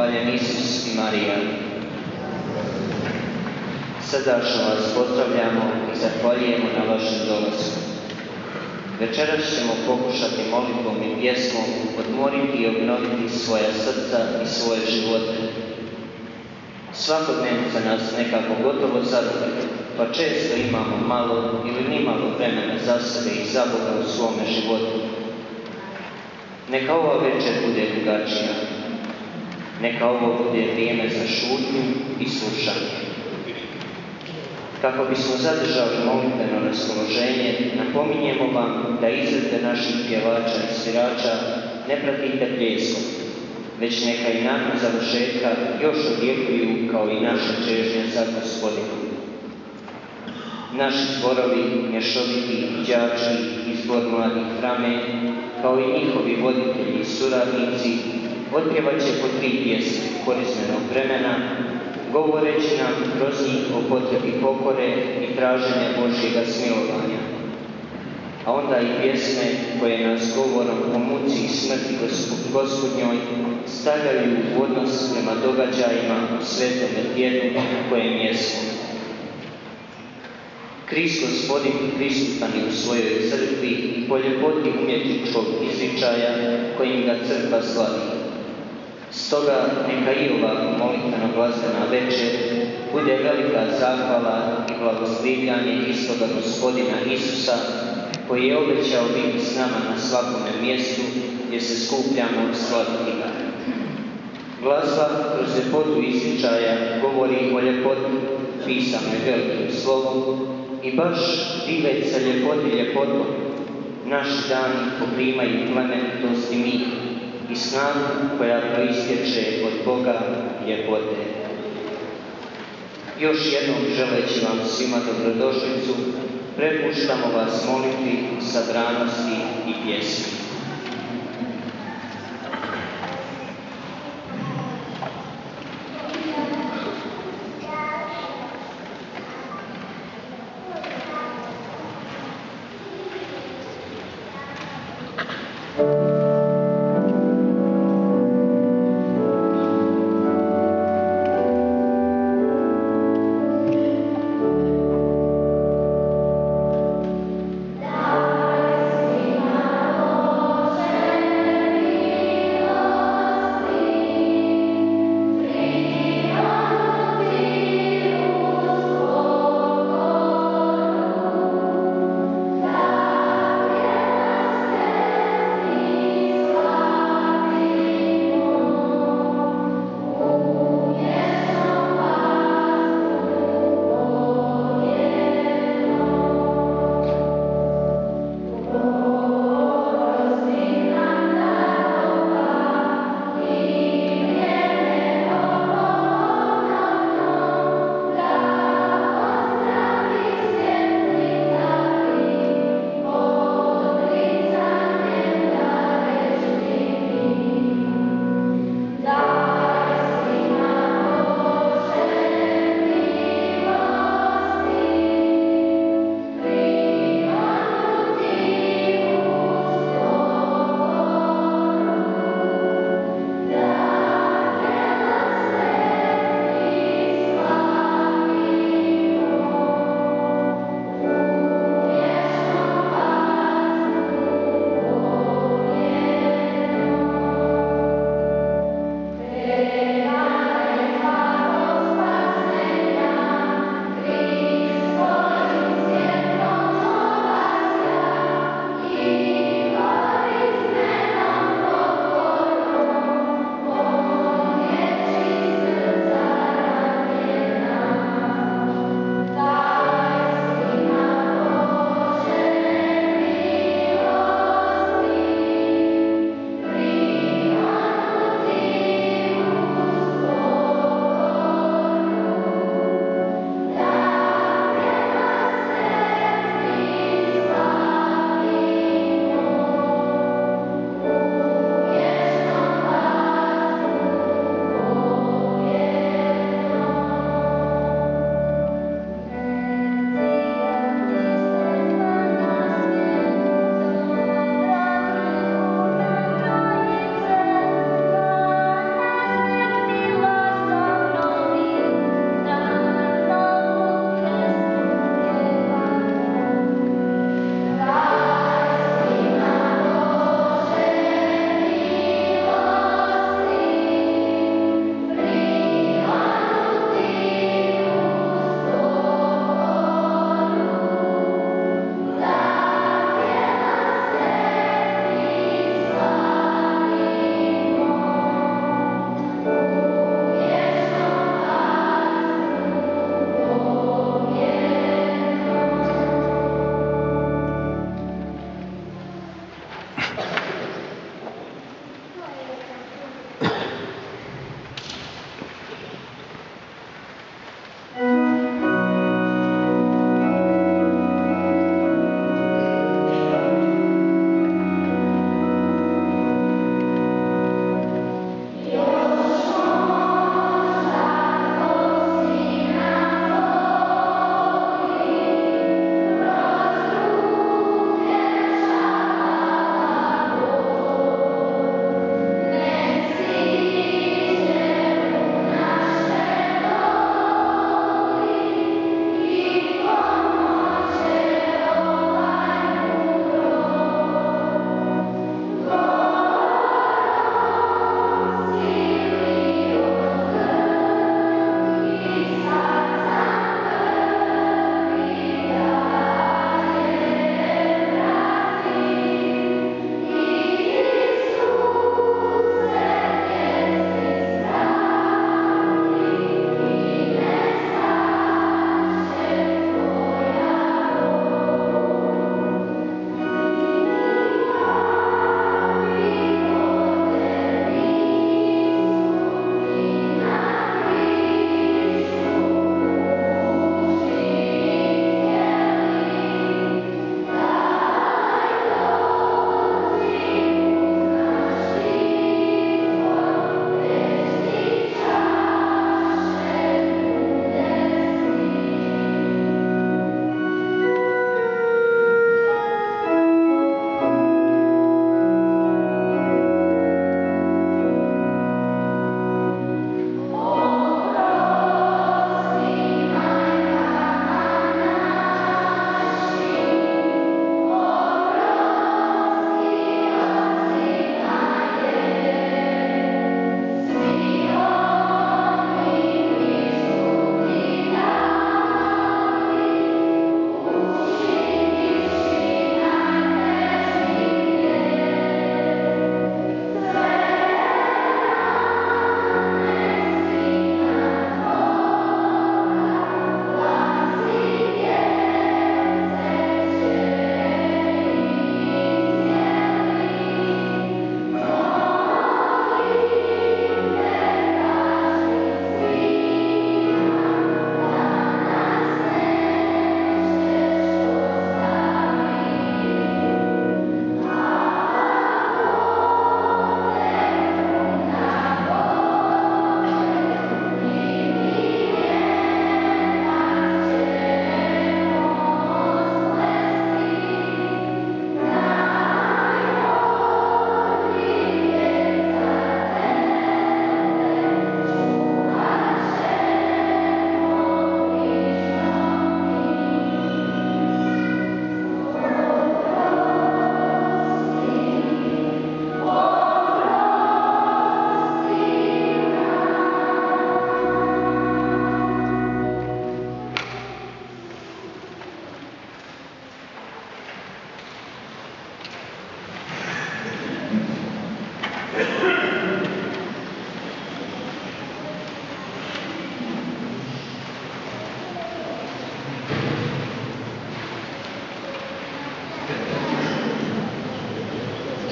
Hvaljen Isus i Marija. Srdačno vas pozdravljamo i zahvaljujemo na vašem dolasku. Večeras ćemo pokušati molitvom i pjesmom odmoriti i obnoviti svoja srca i svoje živote. Svakodnevnica nas nekako gotovo zadrži, pa često imamo malo ili nimalo vremena za sebe i za Boga u svome životu. Neka ova večer bude drugačija. Neka ovo bude vrijeme za šutnju i slušanje. Kako bismo zadržali molitveno raspoloženje, napominjemo vam da izvedbe naših pjevača i svirača ne pratite pljeskom, već neka i nakon završetka još odjekuju kao i naša čežnja za Gospodinom. Naši zborovi, mješoviti, đački i zbor mladih Frame, kao i njihovi voditelji i suradnici, otpjevat će po 3 pjesme korizmenog vremena, govoreći nam kroz njih o potrebi pokore i traženja Božjega smilovanja. A onda i pjesme koje nas govorom o muci i smrti Gospodnjoj stavljaju u odnos prema događajima u svetome tjednu u kojem jesmo. Krist Gospodin prisutan je u svojoj crkvi i po ljepoti umjetničkog izričaja kojim ga crkva slavi. Stoga neka i ova molitveno-glazbena večer bude velika zahvala i blagoslivljanje istoga Gospodina Isusa, koji je obećao biti s nama na svakome mjestu gdje se skupljamo slaviti ga. Glazba kroz ljepotu izričaja govori o ljepoti pisanoj velikim slovom i baš diveći se ljepoti ljepotom, naši dani poprimaju plemenitost i mir i snagu koja proistječe od Boga ljepote. Još jednom želeći vam svima dobrodošlicu, prepuštamo vas molitvi, sabranosti i pjesmi.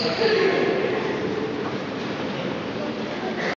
Hvala.